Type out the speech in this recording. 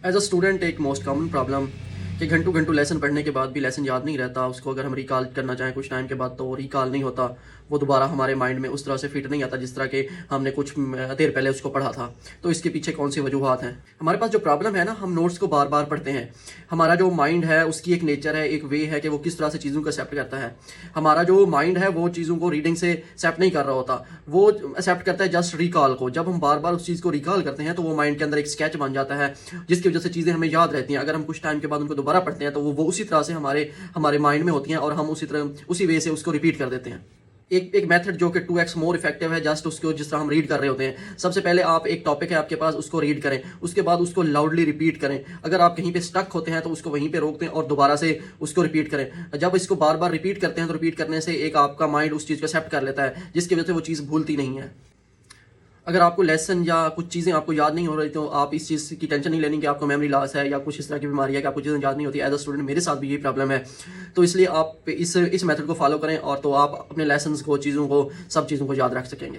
As a student एक most common problem कि घंटों घंटों लेसन पढ़ने के बाद भी लेसन याद नहीं रहता। उसको अगर हम रिकॉल करना चाहें कुछ टाइम के बाद तो वो रिकॉल नहीं होता। वो दोबारा हमारे माइंड में उस तरह से फिट नहीं आता जिस तरह के हमने कुछ देर पहले उसको पढ़ा था। तो इसके पीछे कौन सी वजूहत हैं? हमारे पास जो प्रॉब्लम है ना, हम नोट्स को बार बार पढ़ते हैं। हमारा जो माइंड है उसकी एक नेचर है, एक वे है कि वो किस तरह से चीज़ों को एक्सेप्ट करता है। हमारा जो माइंड है वो चीज़ों को रीडिंग से एक्सेप्ट नहीं कर रहा होता, वो एक्सेप्ट करता है जस्ट रिकॉल को। जब हम बार बार उस चीज़ को रिकॉल करते हैं तो वो माइंड के अंदर एक स्केच बन जाता है जिसकी वजह से चीज़ें हमें याद रहती हैं। अगर हम कुछ टाइम के बाद उनको दोबारा पढ़ते हैं तो वो उसी तरह से हमारे माइंड में होती हैं और हम उसी वे से उसको रिपीट कर देते हैं। एक मेथड जो कि 2x मोर इफेक्टिव है, जस्ट उसको जिस तरह हम रीड कर रहे होते हैं। सबसे पहले आप एक टॉपिक है आपके पास, उसको रीड करें, उसके बाद उसको लाउडली रिपीट करें। अगर आप कहीं पे स्टक होते हैं तो उसको वहीं पे रोक दें और दोबारा से उसको रिपीट करें। जब इसको बार बार रिपीट करते हैं तो रिपीट करने से एक आपका माइंड उस चीज़ को एक्सेप्ट कर लेता है जिसकी वजह से वो चीज़ भूलती नहीं है। अगर आपको लेसन या कुछ चीज़ें आपको याद नहीं हो रही तो आप इस चीज़ की टेंशन नहीं लेनी कि आपको मेमोरी लॉस है या कुछ इस तरह की बीमारी है कि आपको चीज़ें याद नहीं होती। एज अ स्टूडेंट मेरे साथ भी यही प्रॉब्लम है। तो इसलिए आप इस मेथड को फॉलो करें और तो आप अपने लेसन्स को, चीज़ों को, सब चीज़ों को याद रख सकेंगे।